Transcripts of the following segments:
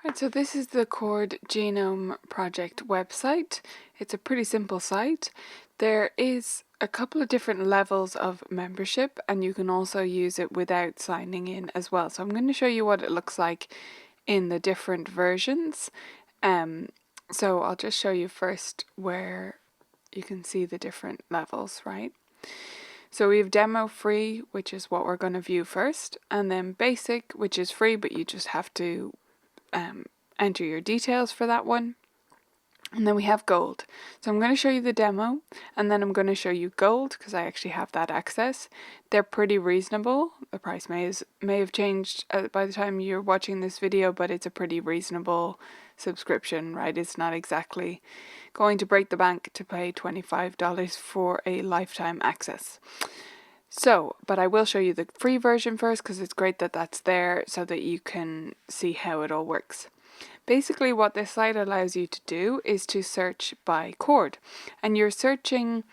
Right, so this is the Chord Genome project website. It's a pretty simple site. There is a couple of different levels of membership, and you can also use it without signing in as well. So I'm going to show you what it looks like in the different versions. So I'll just show you first where you can see the different levels, right? So we have demo free, which is what we're going to view first, and then basic, which is free, but you just have to enter your details for that one. And then we have gold. So I'm going to show you the demo, and then I'm going to show you gold because I actually have that access. They're pretty reasonable. The price may have changed by the time you're watching this video, but it's a pretty reasonable subscription, right? It's not exactly going to break the bank to pay $25 for a lifetime access. So, but I will show you the free version first because it's great that that's there so that you can see how it all works. Basically, what this site allows you to do is to search by chord. And you're searching,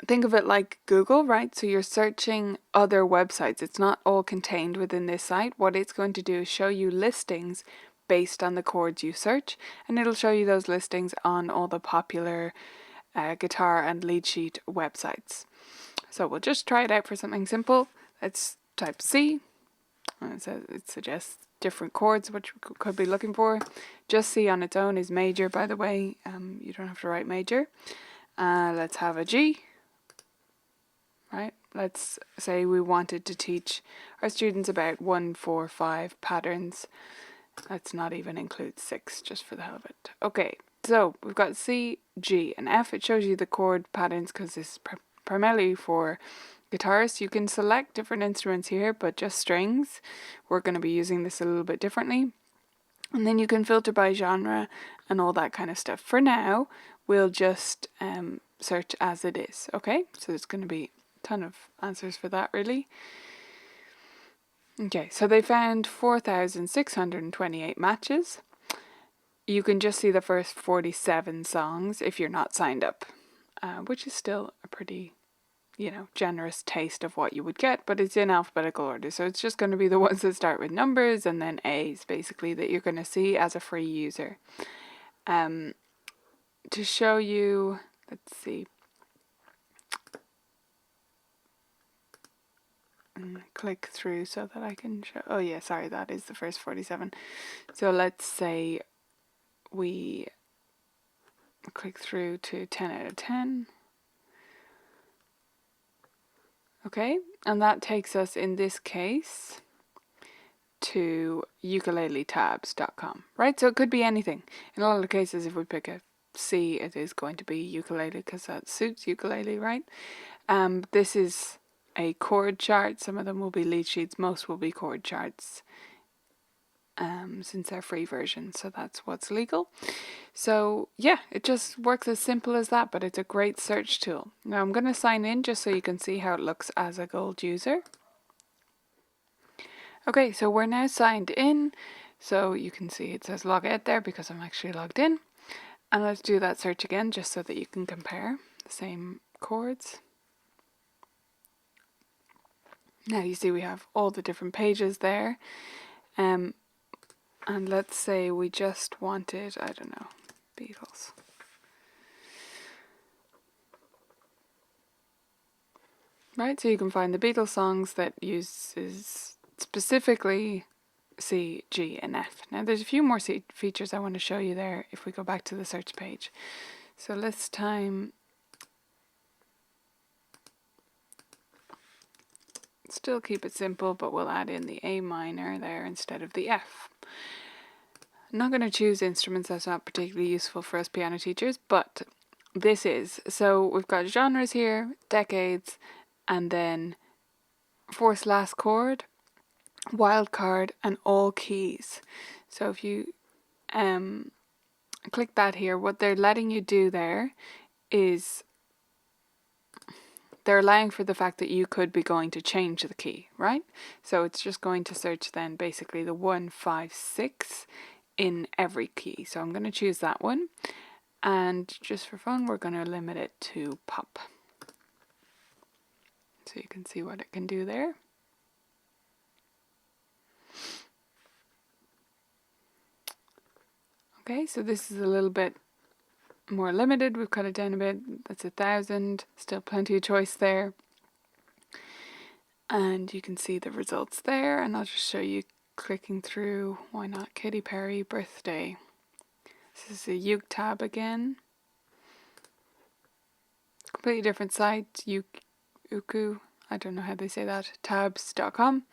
think of it like Google, right? So you're searching other websites. It's not all contained within this site. What it's going to do is show you listings based on the chords you search. And it'll show you those listings on all the popular guitar and lead sheet websites. So we'll just try it out for something simple. Let's type C. It suggests different chords which we could be looking for. Just C on its own is major, by the way. You don't have to write major. Let's have a G. Right. Let's say we wanted to teach our students about 1, 4, 5 patterns. Let's not even include 6, just for the hell of it. Okay, so we've got C, G, and F. It shows you the chord patterns because this is primarily for guitarists. You can select different instruments here, but just strings. We're going to be using this a little bit differently. And then you can filter by genre and all that kind of stuff. For now, we'll just search as it is, okay? So there's going to be a ton of answers for that, really. Okay, so they found 4,628 matches. You can just see the first 47 songs if you're not signed up, which is still a pretty generous taste of what you would get, but it's in alphabetical order. So it's just going to be the ones that start with numbers and then A's, basically, that you're going to see as a free user. To show you, let's see. Click through so that I can show. Oh yeah, sorry, that is the first 47. So let's say we click through to 10 out of 10. Okay, and that takes us, in this case, to ukulelettabs.com, right? So it could be anything. In a lot of cases, if we pick a C, it is going to be ukulele because that suits ukulele, right? This is a chord chart. Some of them will be lead sheets. Most will be chord charts, since they're free versions. So that's what's legal. So yeah, it just works as simple as that, but it's a great search tool. Now I'm going to sign in just so you can see how it looks as a gold user. Okay, so we're now signed in. So you can see it says log out there because I'm actually logged in. And let's do that search again just so that you can compare the same chords. Now you see we have all the different pages there. And let's say we just wanted, I don't know, Beatles. Right, so you can find the Beatles songs that uses specifically C, G, and F. Now there's a few more features I want to show you there if we go back to the search page. So let's still keep it simple, but we'll add in the A minor there instead of the F. I'm not going to choose instruments, that's not particularly useful for us piano teachers, but this is. So we've got genres here, decades, and then fourth last chord, wildcard, and all keys. So if you click that here, what they're letting you do there is they're allowing for the fact that you could be going to change the key, right? So it's just going to search then basically the 1, 5, 6 in every key. So I'm going to choose that one. And just for fun, we're going to limit it to pop. So you can see what it can do there. Okay, so this is a little bit more limited. We've cut it down a bit. That's 1,000. Still plenty of choice there. And you can see the results there. And I'll just show you clicking through. Why not? Katy Perry birthday. This is a uke tab again. Completely different site. Uku. I don't know how they say that. Tabs.com.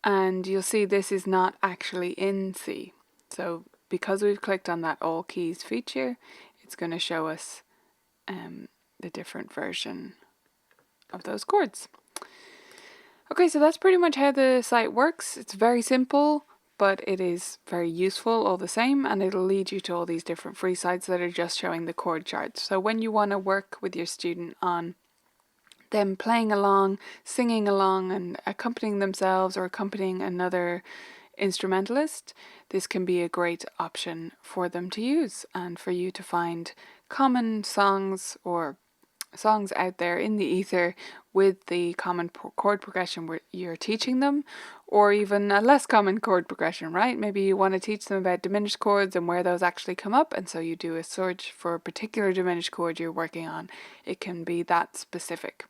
And you'll see this is not actually in C. So because we've clicked on that all keys feature, it's going to show us the different version of those chords. Okay, so that's pretty much how the site works. It's very simple, but it is very useful all the same, and it'll lead you to all these different free sites that are just showing the chord charts. So when you want to work with your student on them playing along, singing along, and accompanying themselves or accompanying another instrumentalist, this can be a great option for them to use and for you to find common songs or songs out there in the ether with the common chord progression where you're teaching them, or even a less common chord progression, right? Maybe you want to teach them about diminished chords and where those actually come up, and so you do a search for a particular diminished chord you're working on. It can be that specific.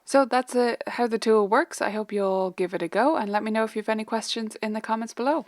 So that's how the tool works. I hope you'll give it a go and let me know if you have any questions in the comments below.